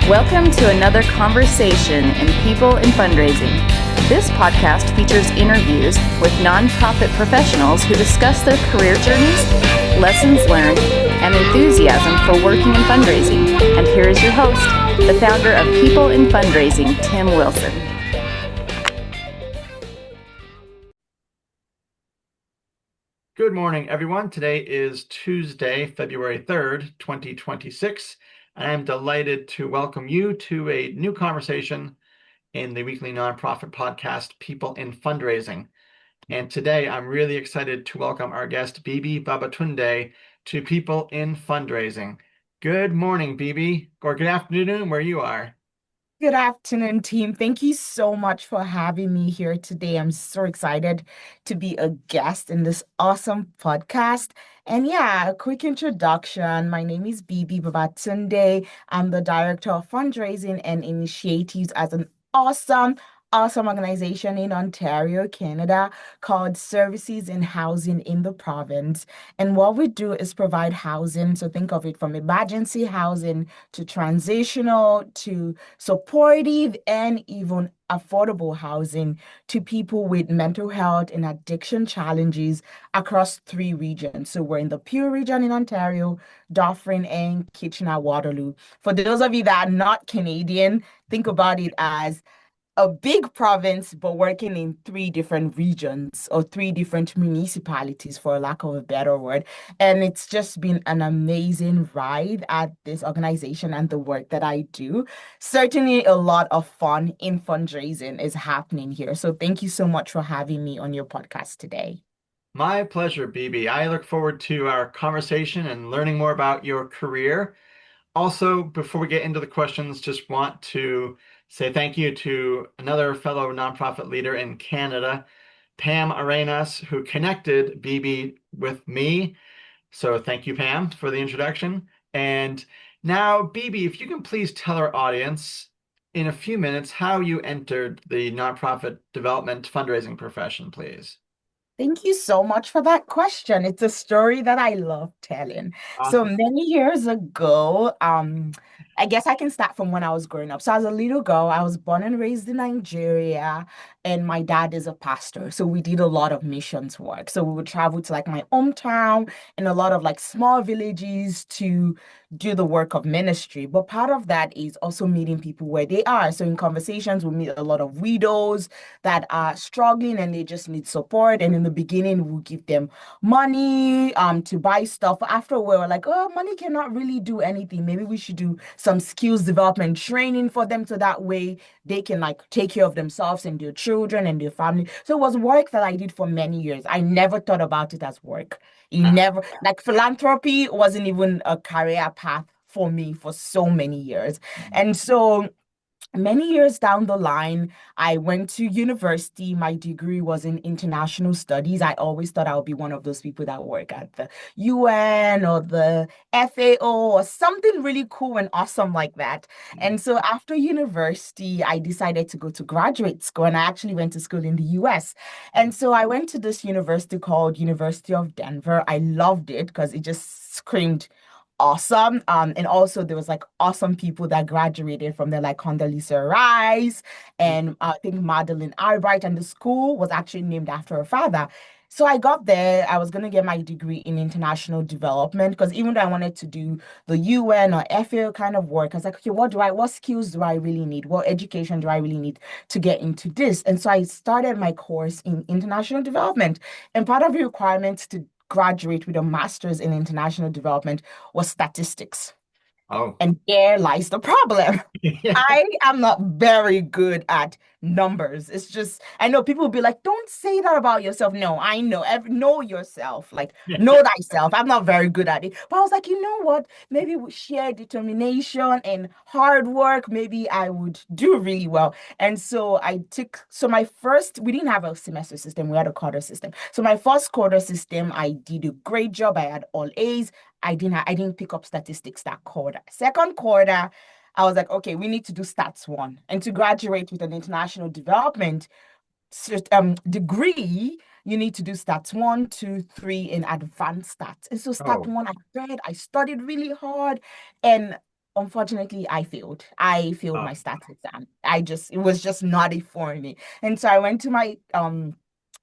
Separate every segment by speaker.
Speaker 1: Welcome to another conversation in People in Fundraising. This podcast features interviews with nonprofit professionals who discuss their career journeys, lessons learned, and enthusiasm for working in fundraising. And here is your host, the founder of People in Fundraising, Tim Wilson.
Speaker 2: Good morning, everyone. Today is Tuesday, February 3rd, 2026. I am delighted to welcome you to a new conversation in the weekly nonprofit podcast, People in Fundraising. And today I'm really excited to welcome our guest, Bibi Babatunde, to People in Fundraising. Good morning, Bibi, or good afternoon, where you are.
Speaker 3: Good afternoon, team. Thank you so much for having me here today. I'm so excited to be a guest in this awesome podcast. And yeah, a quick introduction. My name is Bibi Babatunde. I'm the Director of Fundraising and Initiatives at an awesome organization in Ontario, Canada, called Services in Housing in the Province. And what we do is provide housing. So think of it from emergency housing to transitional to supportive and even affordable housing to people with mental health and addiction challenges across 3 regions. So we're in the Peel region in Ontario, Dauphin, and Kitchener-Waterloo. For those of you that are not Canadian, think about it as a big province, but working in 3 different regions or 3 different municipalities, for lack of a better word. And it's just been an amazing ride at this organization and the work that I do. Certainly a lot of fun in fundraising is happening here. So thank you so much for having me on your podcast today.
Speaker 2: My pleasure, Bibi. I look forward to our conversation and learning more about your career. Also, before we get into the questions, just want to say thank you to another fellow nonprofit leader in Canada, Pam Aranas, who connected Bibi with me. So thank you, Pam, for the introduction. And now, Bibi, if you can please tell our audience in a few minutes how you entered the nonprofit development fundraising profession, please.
Speaker 3: Thank you so much for that question. It's a story that I love telling. So
Speaker 2: Awesome.
Speaker 3: many years ago, I guess I can start from when I was growing up. So as a little girl, I was born and raised in Nigeria, and my dad is a pastor. So we did a lot of missions work. So we would travel to like my hometown and a lot of like small villages to do the work of ministry. But part of that is also meeting people where they are. So in conversations, we meet a lot of widows that are struggling and they just need support. And in the beginning, we'll give them money to buy stuff. After a while, we're like, oh, money cannot really do anything. Maybe we should do some skills development training for them so that way they can like take care of themselves and their children and their family. So it was work that I did for many years. I never thought about it as work. You never, like philanthropy wasn't even a career path for me for so many years. And so many years down the line, I went to university. My degree was in international studies. I always thought I would be one of those people that work at the UN or the FAO or something really cool and awesome like that. And so after university, I decided to go to graduate school, and I actually went to school in the US. And so I went to this university called University of Denver. I loved it because it just screamed awesome. And also there was like awesome people that graduated from there, like Condoleezza Rice and I think Madeline Albright, and the school was actually named after her father. So I got there, I was going to get my degree in international development because even though I wanted to do the UN or FAO kind of work, I was like, okay, what skills do I really need? What education do I really need to get into this? And so I started my course in international development. And part of the requirements to graduate with a master's in international development was statistics.
Speaker 2: Oh.
Speaker 3: And there lies the problem. I am not very good at numbers. It's just, I know people will be like, don't say that about yourself. No, I know. Know yourself. Like, know thyself. I'm not very good at it. But I was like, you know what? Maybe with sheer determination and hard work, maybe I would do really well. And so we didn't have a semester system. We had a quarter system. So my first quarter system, I did a great job. I had all A's. I didn't pick up statistics that quarter. Second quarter, I was like, okay, we need to do stats 1. And to graduate with an international development degree, you need to do stats 1, 2, 3 in advanced stats. And so stat 1, I studied really hard. And unfortunately, I failed. I failed
Speaker 2: Oh,
Speaker 3: my stats exam. It was just not it for me. And so I went to my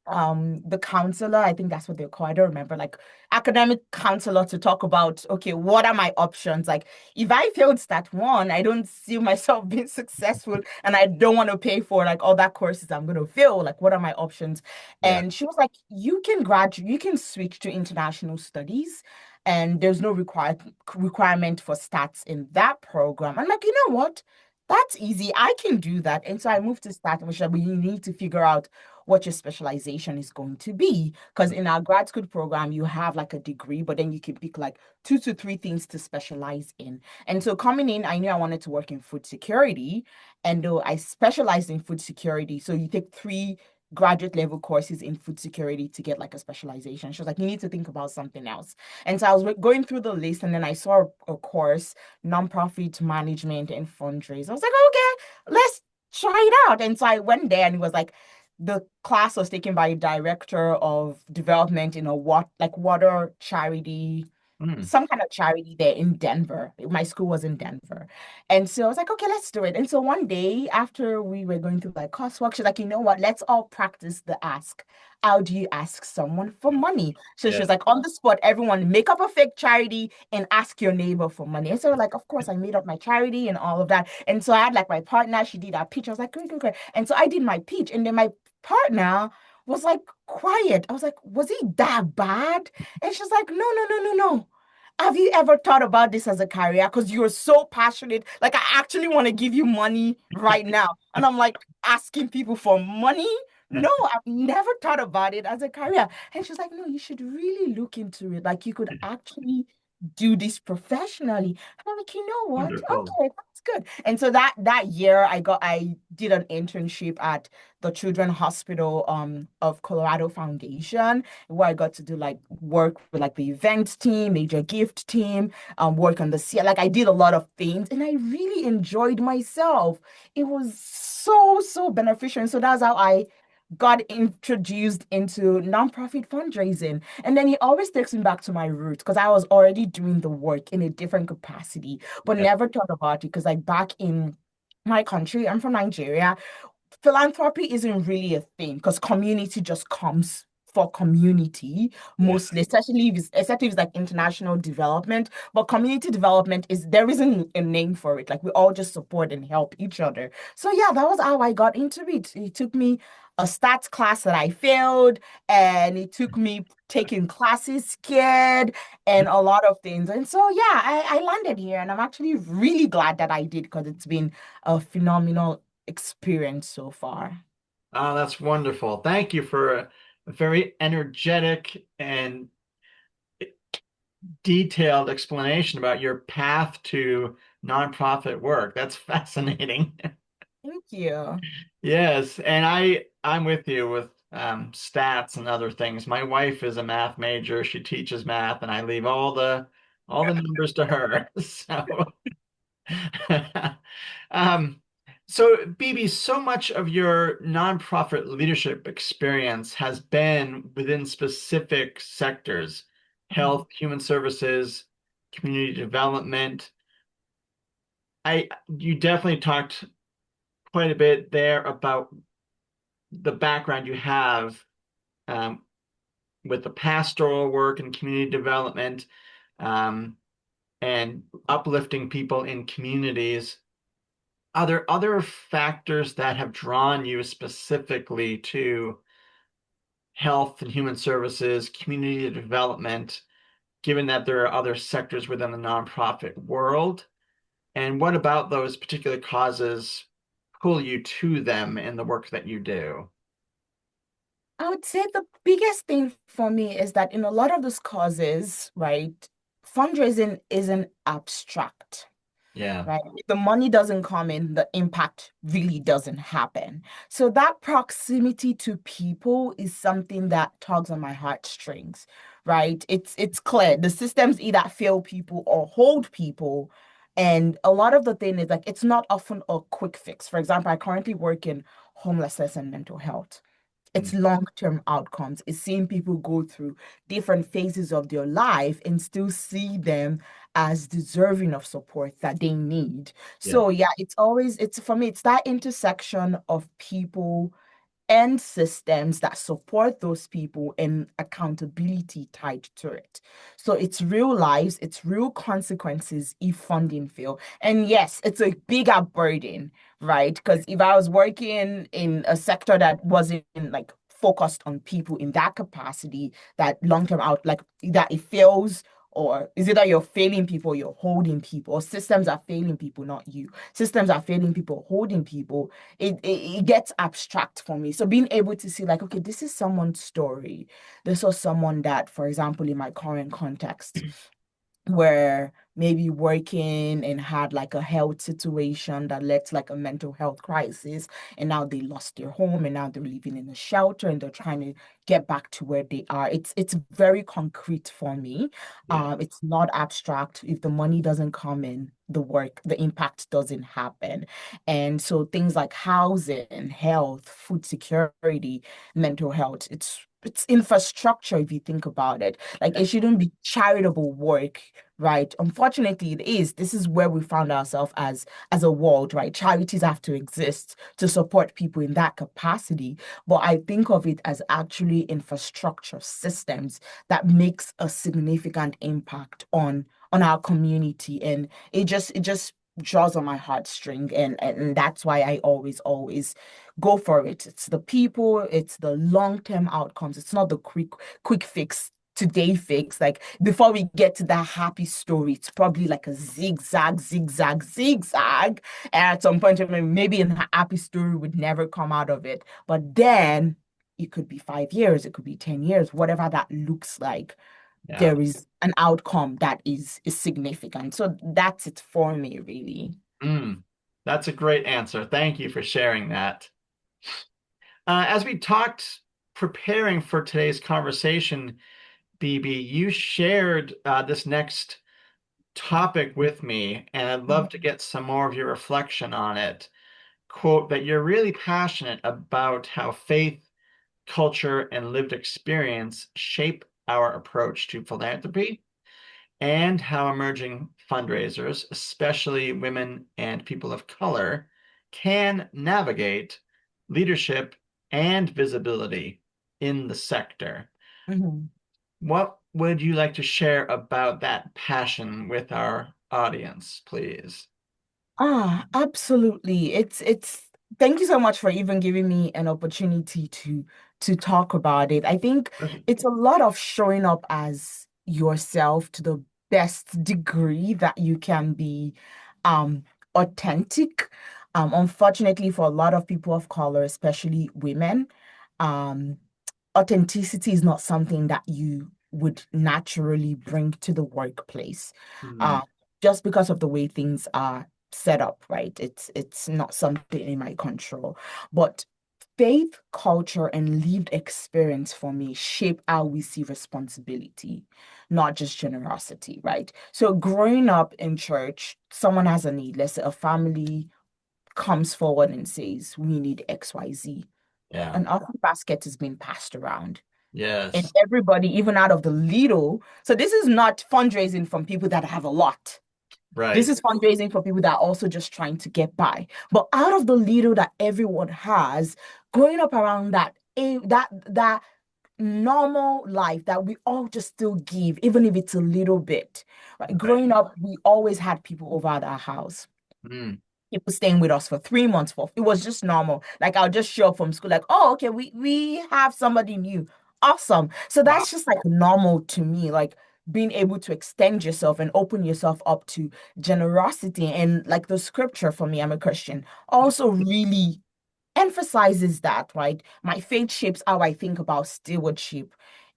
Speaker 3: the counselor, I think that's what they call, I don't remember, like academic counselor, to talk about, okay, what are my options? Like, if I failed stat one, I don't see myself being successful, and I don't want to pay for like all that courses I'm going to fail. Like, what are my options?
Speaker 2: yeah.
Speaker 3: And she was like, you can graduate, you can switch to international studies, and there's no requirement for stats in that program. I'm like, you know what? That's easy. I can do that. And so I moved to stats, which you need to figure out what your specialization is going to be. Because in our grad school program, you have like a degree, but then you can pick like 2 to 3 things to specialize in. And so coming in, I knew I wanted to work in food security. And though I specialized in food security, so you take 3 graduate level courses in food security to get like a specialization. She was like, you need to think about something else. And so I was going through the list, and then I saw a course, nonprofit management and fundraising. I was like, okay, let's try it out. And so I went there, and it was like the class was taken by a director of development in a water charity,
Speaker 2: Mm,
Speaker 3: some kind of charity there in Denver. My school was in Denver. And so I was like, okay, let's do it. And so one day after we were going through like coursework, she's like, you know what? Let's all practice the ask. How do you ask someone for money? So she
Speaker 2: yeah.
Speaker 3: was like, on the spot, everyone make up a fake charity and ask your neighbor for money. And so like, of course, I made up my charity and all of that. And so I had like my partner, she did our pitch. I was like, great, great, great. And so I did my pitch. And then my partner was like quiet. I was like, was he that bad? And she's like, no, no, no, no, no. Have you ever thought about this as a career? Because you're so passionate. Like, I actually want to give you money right now. And I'm like, asking people for money? No, I've never thought about it as a career. And she's like, no, you should really look into it. Like, you could actually do this professionally. And I'm like, you know what?
Speaker 2: Wonderful.
Speaker 3: Okay, that's good. And so that year I did an internship at the Children's Hospital of Colorado Foundation, where I got to do like work with like the event team, major gift team, work on the sea. Like I did a lot of things, and I really enjoyed myself. It was so, so beneficial. And so that's how I got introduced into nonprofit fundraising. And then it always takes me back to my roots, because I was already doing the work in a different capacity, but
Speaker 2: Yeah.
Speaker 3: never thought about it. Because like back in my country, I'm from Nigeria, philanthropy isn't really a thing, because community just comes for community
Speaker 2: Yeah.
Speaker 3: mostly, especially if it's like international development. But community development is, there isn't a name for it. Like we all just support and help each other. So yeah, that was how I got into it. It took me a stats class that I failed, and it took me taking classes scared, and a lot of things. And so yeah, I landed here, and I'm actually really glad that I did, because it's been a phenomenal experience so far.
Speaker 2: Oh, that's wonderful. Thank you for a very energetic and detailed explanation about your path to nonprofit work. That's fascinating.
Speaker 3: Thank you.
Speaker 2: Yes, and I'm with you with stats and other things. My wife is a math major. She teaches math, and I leave all the numbers to her. So Um, so Bibi, so much of your nonprofit leadership experience has been within specific sectors,
Speaker 3: Mhm.
Speaker 2: health, human services, community development. You definitely talked quite a bit there about the background you have um, with the pastoral work and community development, um, and uplifting people in communities. Are there other factors that have drawn you specifically to health and human services, community development, given that there are other sectors within the nonprofit world? And what about those particular causes pull you to them in the work that you do?
Speaker 3: I would say the biggest thing for me is that in a lot of those causes, right, fundraising isn't abstract.
Speaker 2: Yeah,
Speaker 3: Right? If the money doesn't come in, the impact really doesn't happen. So that proximity to people is something that tugs on my heartstrings, right? It's clear the systems either fail people or hold people. And a lot of the thing is like it's not often a quick fix. For example, I currently work in homelessness and mental health. It's long-term outcomes. It's seeing people go through different phases of their life and still see them as deserving of support that they need.
Speaker 2: Yeah.
Speaker 3: So yeah, it's for me, it's that intersection of people and systems that support those people and accountability tied to it. So it's real lives, it's real consequences if funding fail. And yes, it's a bigger burden, right? Because if I was working in a sector that wasn't like focused on people in that capacity, that long-term out, like that it fails, or is it that you're failing people, or you're holding people, or systems are failing people, not you. Systems are failing people, holding people. It gets abstract for me. So being able to see like, okay, this is someone's story. This was someone that, for example, in my current context, were maybe working and had like a health situation that led to like a mental health crisis, and now they lost their home and now they're living in a shelter and they're trying to get back to where they are. It's very concrete for me.
Speaker 2: Yeah.
Speaker 3: It's not abstract. If the money doesn't come in, the impact doesn't happen. And so things like housing, health, food security, mental health, it's infrastructure if you think about it. Like it shouldn't be charitable work, right? Unfortunately, it is. This is where we found ourselves as a world, right? Charities have to exist to support people in that capacity. But I think of it as actually infrastructure systems that makes a significant impact on our community. And it just draws on my heartstring, and that's why I always go for it. It's the people, it's the long-term outcomes. It's not the quick fix, today fix. Like before we get to that happy story, it's probably like a zigzag. And at some point, maybe a happy story would never come out of it. But then it could be 5 years, it could be 10 years, whatever that looks like.
Speaker 2: Yeah.
Speaker 3: There is an outcome that is significant. So that's it for me, really.
Speaker 2: That's a great answer. Thank you for sharing that. As we talked preparing for today's conversation, Bibi, you shared this next topic with me, and I'd love to get some more of your reflection on it. Quote, that you're really passionate about how faith, culture, and lived experience shape our approach to philanthropy, and how emerging fundraisers, especially women and people of color, can navigate leadership and visibility in the sector.
Speaker 3: Mhm.
Speaker 2: What would you like to share about that passion with our audience, please?
Speaker 3: Absolutely. It's thank you so much for even giving me an opportunity to talk about it. I think it's a lot of showing up as yourself to the best degree that you can be um authentic. Unfortunately for a lot of people of color, especially women, um authenticity is not something that you would naturally bring to the workplace.
Speaker 2: Hmm.
Speaker 3: Uh, just because of the way things are set up, right? It's not something in my control. But faith, culture, and lived experience for me shape how we see responsibility, not just generosity, right? So growing up in church, someone has a need. Let's say a family comes forward and says, we need XYZ.
Speaker 2: Yeah.
Speaker 3: An offering basket is being passed around. And
Speaker 2: Yes.
Speaker 3: everybody, even out of the little, so this is not fundraising from people that have a lot. This
Speaker 2: Right.
Speaker 3: is fundraising for people that are also just trying to get by. But out of the little that everyone has, growing up around that normal life that we all just still give, even if it's a little bit. Right?
Speaker 2: Right.
Speaker 3: Growing up, we always had people over at our house.
Speaker 2: Mm.
Speaker 3: People staying with us for 3 months. It was just normal. Like I'll just show up from school, like, oh, okay, we have somebody new. Awesome. So
Speaker 2: Wow.
Speaker 3: that's just like normal to me. Like being able to extend yourself and open yourself up to generosity. And like the scripture for me, I'm a Christian, also really emphasizes that, right? My faith shapes how I think about stewardship.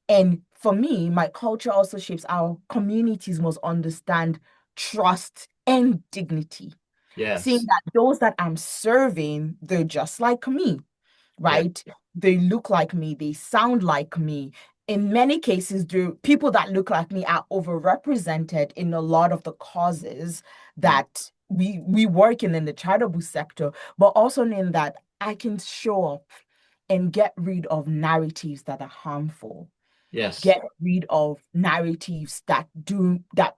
Speaker 3: And for me, my culture also shapes how communities must understand trust and dignity, seeing
Speaker 2: Yes.
Speaker 3: that those that I'm serving, they're just like me,
Speaker 2: Yeah.
Speaker 3: right? They look like me, they sound like me. In many cases, the people that look like me are overrepresented in a lot of the causes
Speaker 2: Mm.
Speaker 3: that we work in the charitable sector, but also in that I can show up and get rid of narratives that are harmful,
Speaker 2: Yes.
Speaker 3: get rid of narratives that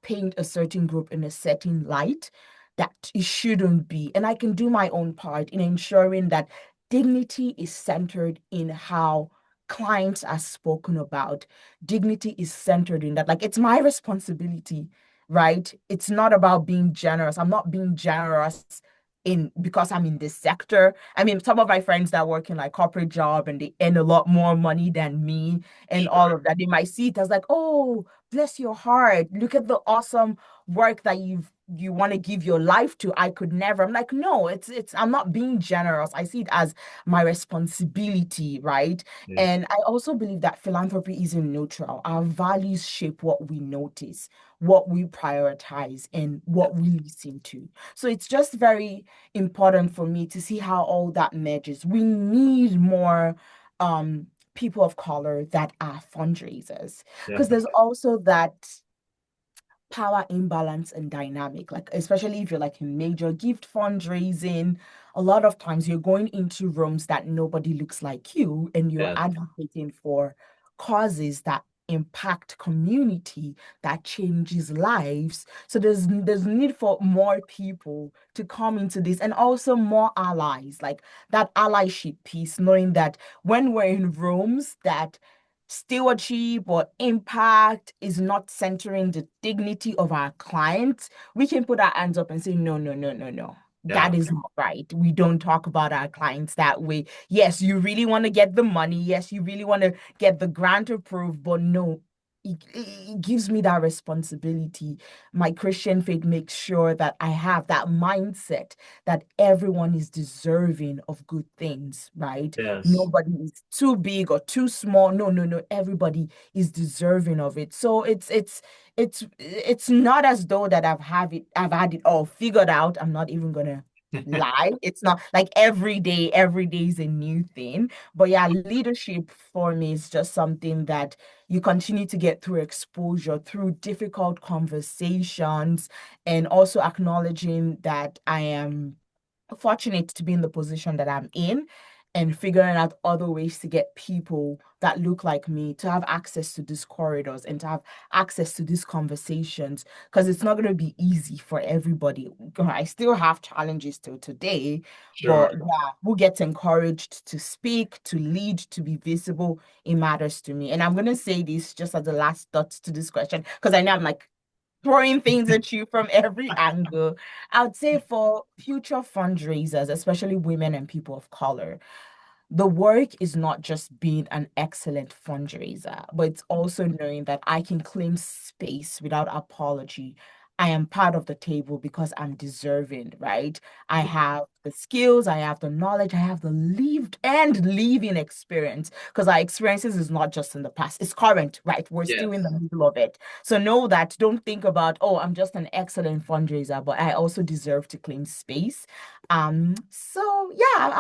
Speaker 3: paint a certain group in a certain light that it shouldn't be. And I can do my own part in ensuring that dignity is centered in how clients are spoken about. Dignity is centered in that. Like, it's my responsibility, right? It's not about being generous. I'm not being generous in because I'm in this sector. I mean, some of my friends that work in like corporate job and they earn a lot more money than me and all
Speaker 2: Sure.
Speaker 3: of that. They might see it as like, oh, bless your heart. Look at the awesome work that you want to give your life to. I could never. I'm like, no, it's I'm not being generous. I see it as my responsibility, right?
Speaker 2: Yeah.
Speaker 3: And I also believe that philanthropy isn't neutral. Our values shape what we notice, what we prioritize, and what we listen to. So it's just very important for me to see how all that merges. We need more people of color that are fundraisers because there's
Speaker 2: Definitely.
Speaker 3: also that power imbalance and dynamic, like especially if you're like in major gift fundraising, a lot of times you're going into rooms that nobody looks like you and you're
Speaker 2: Yes.
Speaker 3: advocating for causes that impact community, that changes lives. So there's need for more people to come into this and also more allies, like that allyship piece, knowing that when we're in rooms that stewardship or impact is not centering the dignity of our clients, we can put our hands up and say, no, no, no, no, no.
Speaker 2: Yeah.
Speaker 3: That is not right. We don't talk about our clients that way. Yes, you really want to get the money. Yes, you really want to get the grant approved, but no, it gives me that responsibility. My Christian faith makes sure that I have that mindset that everyone is deserving of good things, right?
Speaker 2: Yes.
Speaker 3: Nobody is too big or too small. No, no, no. Everybody is deserving of it. So it's not as though that I've had it all figured out. I'm not even gonna lie. It's not like every day is a new thing. But yeah, leadership for me is just something that you continue to get through exposure, through difficult conversations, and also acknowledging that I am fortunate to be in the position that I'm in and figuring out other ways to get people that look like me to have access to these corridors and to have access to these conversations because it's not going to be easy for everybody. I still have challenges till today,
Speaker 2: Sure.
Speaker 3: but yeah, who gets encouraged to speak, to lead, to be visible, it matters to me. And I'm going to say this just as the last dot to this question because I know I'm like throwing things at you from every angle. I would say for future fundraisers, especially women and people of color, the work is not just being an excellent fundraiser, but it's also knowing that I can claim space without apology. I am part of the table because I'm deserving, right? I have the skills, I have the knowledge, I have the lived and living experience because our experiences is not just in the past, it's current, right? We're still in the
Speaker 2: Yes.
Speaker 3: middle of it. So know that, don't think about, oh, I'm just an excellent fundraiser, but I also deserve to claim space. So yeah,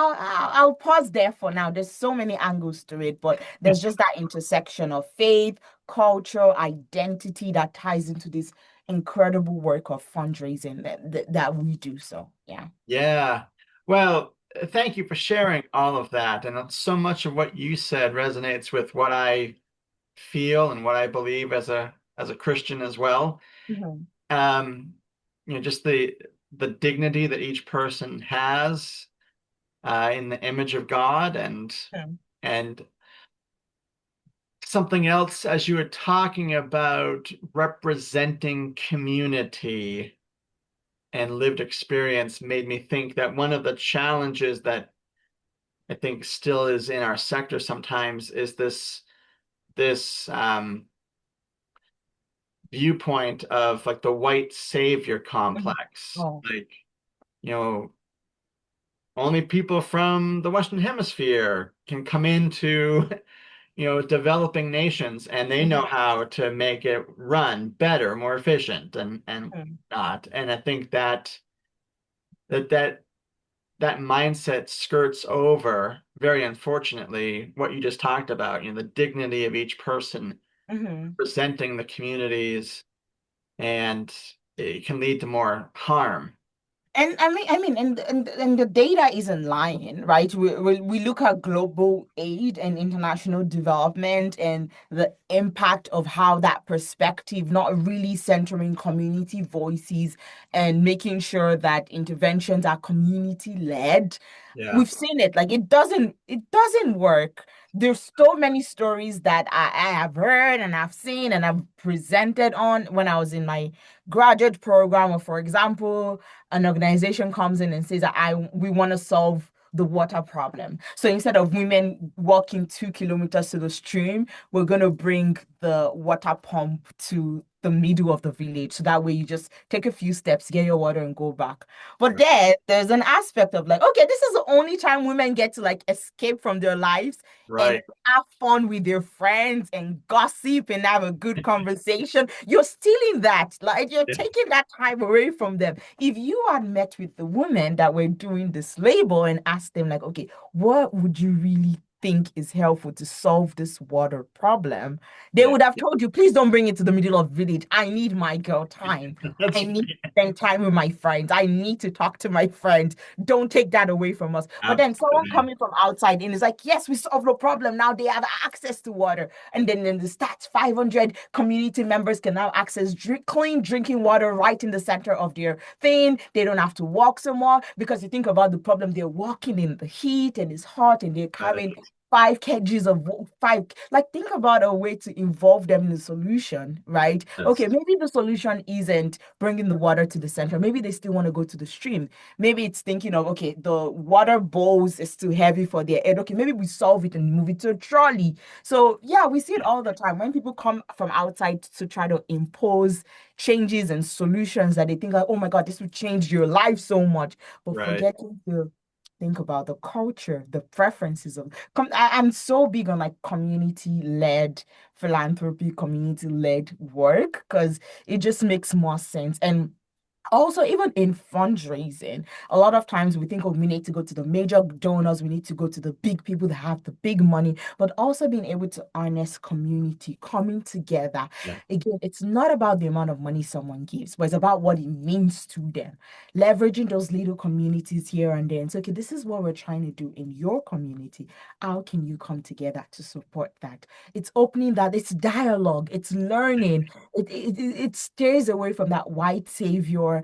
Speaker 3: I'll pause there for now. There's so many angles to it, but there's just that intersection of faith, culture, identity that ties into this incredible work of fundraising that we do. So yeah.
Speaker 2: Yeah. Well, thank you for sharing all of that. And so much of what you said resonates with what I feel and what I believe as a Christian as well.
Speaker 3: Mhm.
Speaker 2: Um, just the dignity that each person has in the image of God
Speaker 3: Mhm.
Speaker 2: and something else as you were talking about representing community and lived experience made me think that one of the challenges that I think still is in our sector sometimes is this viewpoint of like the white savior
Speaker 3: Mhm.
Speaker 2: complex.
Speaker 3: Oh.
Speaker 2: Like, you know, only people from the Western Hemisphere can come into, developing nations and they know
Speaker 3: Mhm.
Speaker 2: how to make it run better, more efficient and
Speaker 3: Mhm.
Speaker 2: not. And I think that that mindset skirts over, very unfortunately, what you just talked about, the dignity of each person
Speaker 3: Mhm.
Speaker 2: presenting the communities, and it can lead to more harm.
Speaker 3: And and the data isn't lying, right? We look at global aid and international development and the impact of how that perspective, not really centering community voices and making sure that interventions are community led.
Speaker 2: Yeah.
Speaker 3: We've seen it. Like it doesn't work. There's so many stories that I have heard and I've seen and I've presented on when I was in my graduate program, or for example an organization comes in and says that we want to solve the water problem. So instead of women walking 2 kilometers to the stream, we're going to bring the water pump to the middle of the village. So that way you just take a few steps, get your water and go back. But
Speaker 2: Right.
Speaker 3: then there's an aspect of like, okay, this is the only time women get to like escape from their lives and
Speaker 2: Right.
Speaker 3: have fun with their friends and gossip and have a good conversation. You're stealing that. Like you're
Speaker 2: Yeah.
Speaker 3: taking that time away from them. If you had met with the women that were doing this label and asked them, like, okay, what would you really think is helpful to solve this water problem? They
Speaker 2: Yeah.
Speaker 3: would have told you, please don't bring it to the middle of village. I need my girl time.
Speaker 2: That's
Speaker 3: I need to spend time with my friends. I need to talk to my friends. Don't take that away from us. But then someone
Speaker 2: absolutely
Speaker 3: coming from outside and is like, yes, we solved the problem. Now they have access to water. And then in the stats, 500 community members can now access clean drinking water right in the center of their thing. They don't have to walk somewhere because you think about the problem. They're walking in the heat and it's hot and they're
Speaker 2: right.
Speaker 3: carrying 5 kgs of five. Like, think about a way to involve them in the solution, right?
Speaker 2: Yes.
Speaker 3: Okay, maybe the solution isn't bringing the water to the center. Maybe they still want to go to the stream. Maybe it's thinking of, okay, the water bowls is too heavy for their head. Okay, maybe we solve it and move it to a trolley. So, yeah, we see it all the time when people come from outside to try to impose changes and solutions that they think like, oh my God, this would change your life so much, but
Speaker 2: Right.
Speaker 3: forgetting to think about the culture, the preferences of I'm so big on like community-led philanthropy, community-led work because it just makes more sense. And also, even in fundraising, a lot of times we think, oh, we need to go to the major donors, we need to go to the big people that have the big money, but also being able to harness community coming together.
Speaker 2: Yeah.
Speaker 3: Again, it's not about the amount of money someone gives, but it's about what it means to them. Leveraging those little communities here and there. And so, okay, this is what we're trying to do in your community. How can you come together to support that? It's opening that, it's dialogue, it's learning. It stays away from that white savior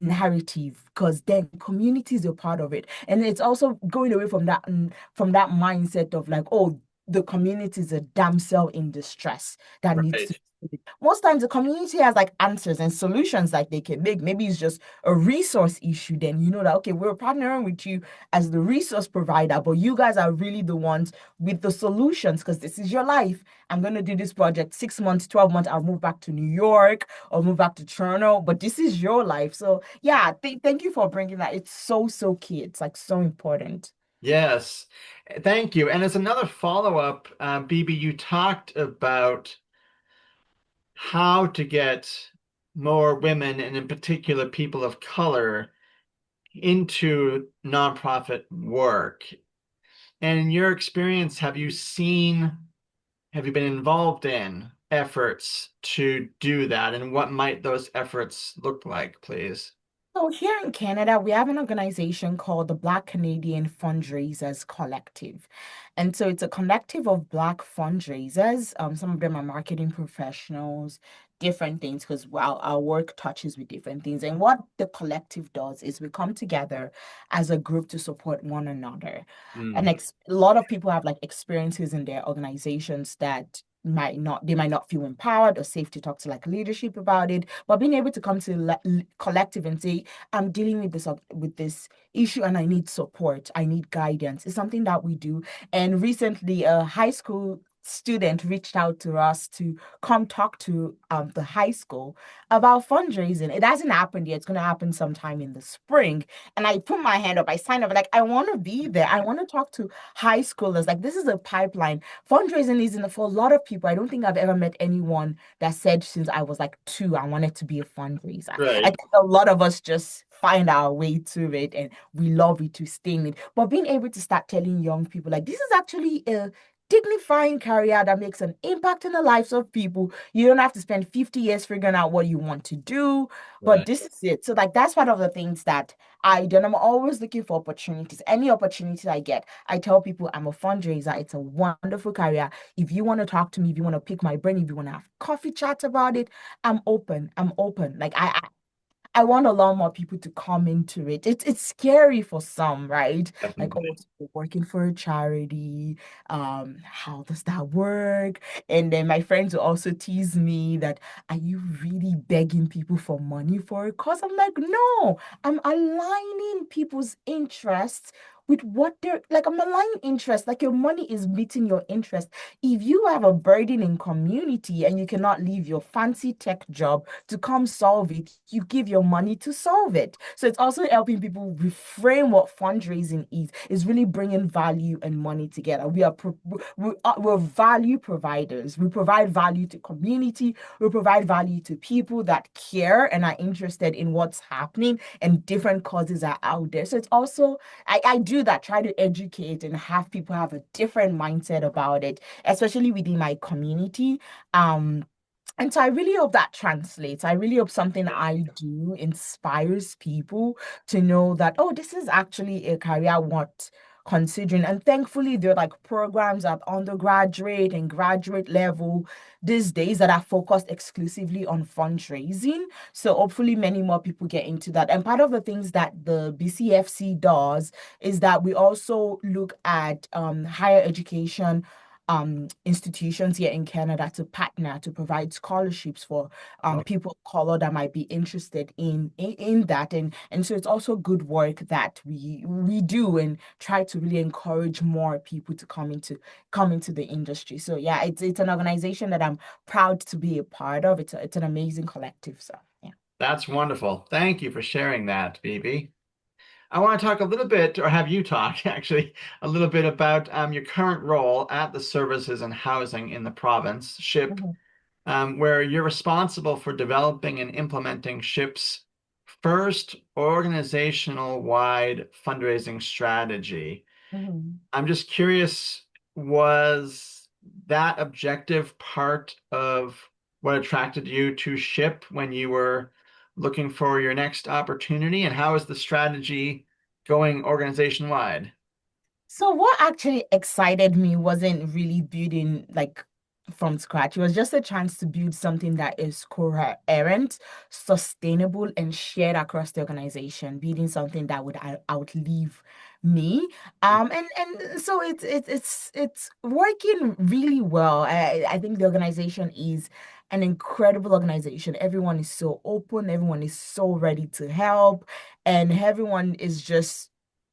Speaker 3: narrative because then communities are part of it, and it's also going away from that mindset of like, oh, the community is a damsel in distress that needs to.
Speaker 2: Right.
Speaker 3: Most times the community has like answers and solutions like they can make. Maybe it's just a resource issue. Then you know that okay, we're partnering with you as the resource provider, but you guys are really the ones with the solutions because this is your life. I'm going to do this project 6 months, 12 months. I'll move back to New York or move back to Toronto, but this is your life. So, yeah, thank you for bringing that. It's so, so key. It's like so important.
Speaker 2: Yes. Thank you. And as another follow-up, Bibi, you talked about how to get more women and in particular people of color into nonprofit work. And in your experience, have you been involved in efforts to do that? And what might those efforts look like, please?
Speaker 3: So here in Canada, we have an organization called the Black Canadian Fundraisers Collective. And so it's a collective of Black fundraisers. Some of them are marketing professionals, different things, because well, our work touches with different things. And what the collective does is we come together as a group to support one another. And
Speaker 2: Mm,
Speaker 3: a lot of people have like experiences in their organizations that might not feel empowered or safe to talk to like leadership about it, but being able to come to collective and say, I'm dealing with this issue and I need support, I need guidance. It's something that we do. And recently, a high school student reached out to us to come talk to the high school about fundraising. It hasn't happened yet. It's going to happen sometime in the spring. And I put my hand up. I signed up. Like, I want to be there. I want to talk to high schoolers. Like, this is a pipeline. Fundraising isn't for a lot of people. I don't think I've ever met anyone that said since I was like 2, I wanted to be a fundraiser. I
Speaker 2: right.
Speaker 3: think a lot of us just find our way to it and we love it to stay in it. But being able to start telling young people like this is actually dignifying career that makes an impact in the lives of people. You don't have to spend 50 years figuring out what you want to do, but
Speaker 2: Right.
Speaker 3: this is it. So, like, that's one of the things that I do. And I'm always looking for opportunities. Any opportunity I get, I tell people I'm a fundraiser. It's a wonderful career. If you want to talk to me, if you want to pick my brain, if you want to have coffee chats about it, I'm open. I'm open. Like, I want a lot more people to come into it. It's scary for some, right? Like, oh,
Speaker 2: Definitely.
Speaker 3: so you're working for a charity. How does that work? And then my friends will also tease me that, are you really begging people for money for a cause? I'm like, no, I'm aligning people's interests with what they're like. I'm aligning interests. Like, your money is meeting your interest. If you have a burden in community and you cannot leave your fancy tech job to come solve it, you give your money to solve it. So it's also helping people reframe what fundraising is. It's really bringing value and money together. We're value providers. We provide value to community. We provide value to people that care and are interested in what's happening, and different causes are out there. So it's also, I do that, try to educate and have people have a different mindset about it, especially within my community. Um, and so I really hope that translates. I really hope something I do inspires people to know that, oh, this is actually a career worth considering. And thankfully, there are like programs at undergraduate and graduate level these days that are focused exclusively on fundraising. So hopefully many more people get into that. And part of the things that the BCFC does is that we also look at higher education institutions here in Canada to partner to provide scholarships for
Speaker 2: Oh,
Speaker 3: people of color that might be interested in that. And so it's also good work that we do and try to really encourage more people to come into the industry. So yeah, it's an organization that I'm proud to be a part of. It's an amazing collective. So yeah.
Speaker 2: that's wonderful. Thank you for sharing that, Bibi. I want to talk a little bit, or have you talk actually, a little bit about your current role at the Services and Housing in the province, SHIP,
Speaker 3: Mhm,
Speaker 2: where you're responsible for developing and implementing SHIP's first organizational-wide fundraising strategy.
Speaker 3: mhm.
Speaker 2: I'm just curious, was that objective part of what attracted you to SHIP when you were looking for your next opportunity? And how is the strategy going organization wide?
Speaker 3: So what actually excited me wasn't really building like from scratch. It was just a chance to build something that is coherent, sustainable, and shared across the organization, building something that would outlive me. And so it's working really well. I think the organization is an incredible organization. Everyone is so open, everyone is so ready to help, and everyone is just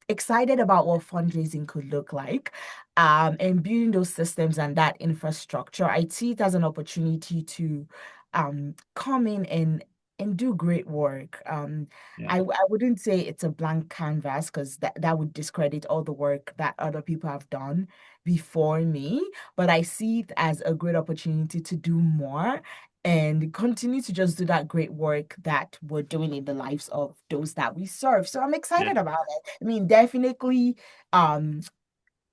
Speaker 3: excited about what fundraising could look like, and building those systems and that infrastructure. I see it as an opportunity to come in and do great work.
Speaker 2: Yeah,
Speaker 3: I wouldn't say it's a blank canvas because that would discredit all the work that other people have done before me, but I see it as a great opportunity to do more and continue to just do that great work that we're doing in the lives of those that we serve. So I'm
Speaker 2: yeah,
Speaker 3: excited about it. I mean, definitely, um,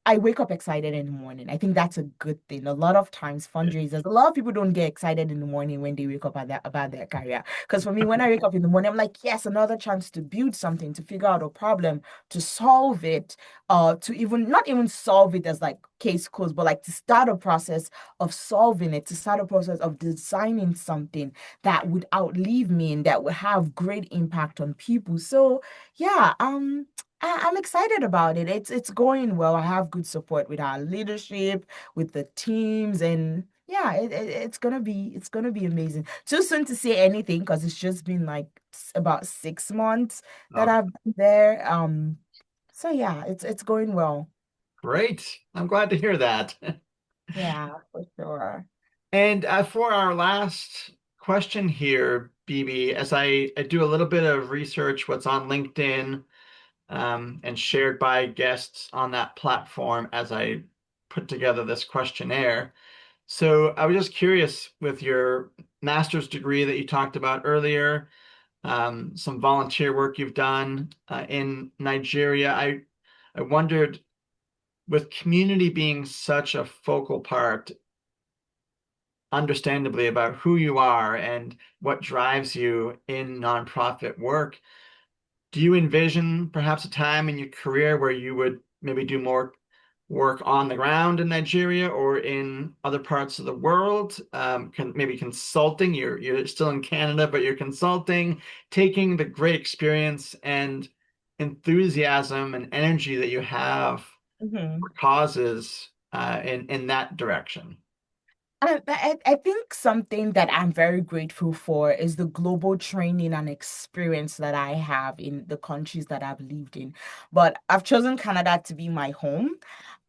Speaker 3: I wake up excited in the morning. I think that's a good thing. A lot of times,
Speaker 2: yeah,
Speaker 3: fundraisers, a lot of people don't get excited in the morning when they wake up about their career. Because for me, when I wake up in the morning, I'm like, yes, another chance to build something, to figure out a problem, to solve it, to even not even solve it as like case closed, but like to start a process of solving it, to start a process of designing something that would outlive me and that would have great impact on people. So yeah, I'm excited about it. It's going well. I have good support with our leadership, with the teams, and yeah, it's gonna be amazing. Too soon to say anything because it's just been like about 6 months that
Speaker 2: okay,
Speaker 3: I've been there. So yeah, it's going well.
Speaker 2: great. I'm glad to hear that.
Speaker 3: Yeah, for sure.
Speaker 2: And for our last question here, BB, as I do a little bit of research, what's on LinkedIn, and shared by guests on that platform as I put together this questionnaire. So I was just curious with your master's degree that you talked about earlier, some volunteer work you've done in Nigeria. I wondered with community being such a focal part, understandably, about who you are and what drives you in nonprofit work, do you envision perhaps a time in your career where you would maybe do more work on the ground in Nigeria or in other parts of the world? Maybe consulting. You're still in Canada, but you're consulting, taking the great experience and enthusiasm and energy that you have for causes in that direction.
Speaker 3: I think something that I'm very grateful for is the global training and experience that I have in the countries that I've lived in. But I've chosen Canada to be my home.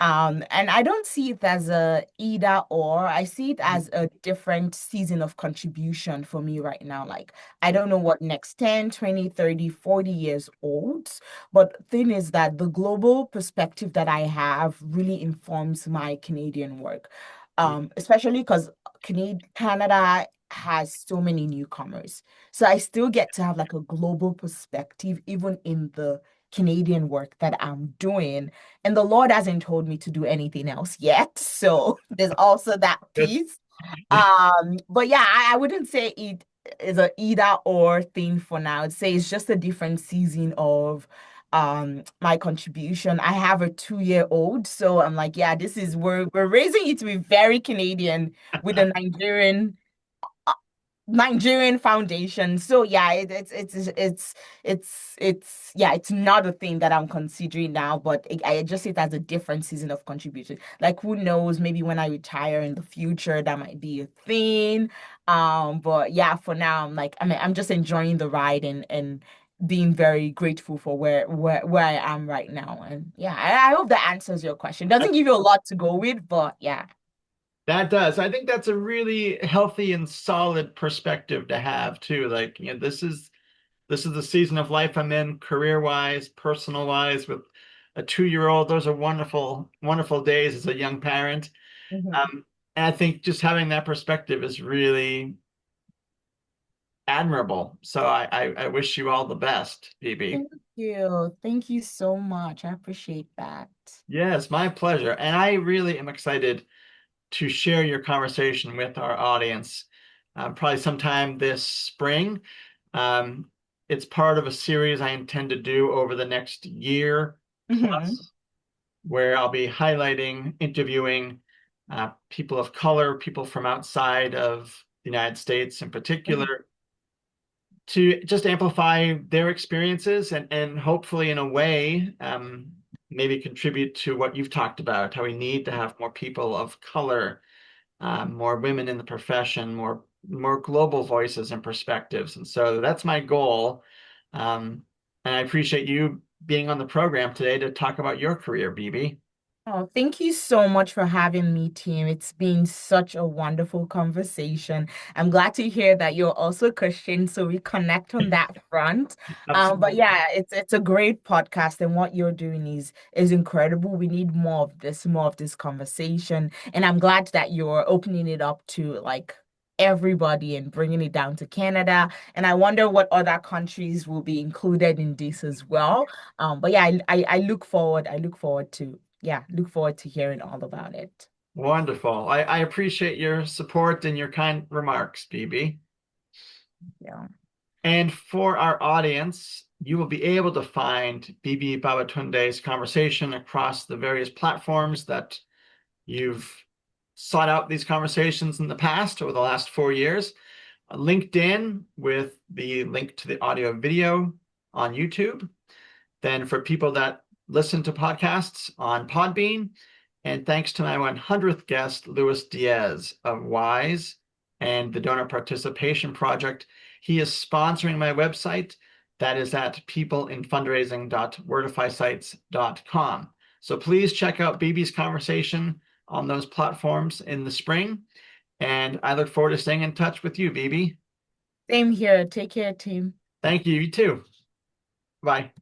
Speaker 3: And I don't see it as a either or. I see it as a different season of contribution for me right now. Like, I don't know what next 10, 20, 30, 40 years holds. But thing is that the global perspective that I have really informs my Canadian work, especially because Canada has so many newcomers. So I still get to have like a global perspective, even in the Canadian work that I'm doing. And the Lord hasn't told me to do anything else yet. So there's also that
Speaker 2: Good.
Speaker 3: piece. But yeah, I wouldn't say it is a either or thing for now. I'd say it's just a different season of my contribution. I have a 2-year-old, so I'm like, yeah, this is we're raising it to be very Canadian with a Nigerian foundation. So yeah, it's yeah, it's not a thing that I'm considering now, but I just see it as a different season of contribution. Like who knows, maybe when I retire in the future, that might be a thing. But yeah, for now, I'm just enjoying the ride and being very grateful for where I am right now. And yeah, I hope that answers your question. Doesn't give you a lot to go with, but yeah.
Speaker 2: That does. I think that's a really healthy and solid perspective to have too. Like, this is the season of life I'm in, career-wise, personal-wise, with a 2-year-old. Those are wonderful, wonderful days as a young parent.
Speaker 3: Mhm.
Speaker 2: And I think just having that perspective is really admirable. So I wish you all the best, Bibi.
Speaker 3: Thank you. Thank you so much. I appreciate that.
Speaker 2: Yes, my pleasure. And I really am excited to share your conversation with our audience, probably sometime this spring. Um, it's part of a series I intend to do over the next year
Speaker 3: Hmm.
Speaker 2: plus, where I'll be highlighting, interviewing people of color, people from outside of the United States in particular, to just amplify their experiences and hopefully, in a way, maybe contribute to what you've talked about, how we need to have more people of color, more women in the profession, more global voices and perspectives. And so that's my goal. And I appreciate you being on the program today to talk about your career, Bibi.
Speaker 3: Oh, thank you so much for having me, team. It's been such a wonderful conversation. I'm glad to hear that you're also Christian, so we connect on that front. But
Speaker 2: Absolutely.
Speaker 3: yeah, it's a great podcast, and what you're doing is incredible. We need more of this conversation, and I'm glad that you're opening it up to like everybody and bringing it down to Canada. And I wonder what other countries will be included in this as well. But yeah, I look forward to hearing all about it.
Speaker 2: Wonderful. I appreciate your support and your kind remarks, Bibi.
Speaker 3: Yeah.
Speaker 2: And for our audience, you will be able to find Bibi Babatunde's conversation across the various platforms that you've sought out these conversations in the past over the last 4 years. LinkedIn with the link to the audio video on YouTube. Then for people that listen to podcasts on Podbean, and thanks to my 100th guest, Luis Diaz of WISE and the Donor Participation Project, he is sponsoring my website. That is at peopleinfundraising.wordifysites.com. So please check out Bibi's conversation on those platforms in the spring. And I look forward to staying in touch with you, Bibi.
Speaker 3: Same here. Take care, team.
Speaker 2: Thank you. You too. Bye.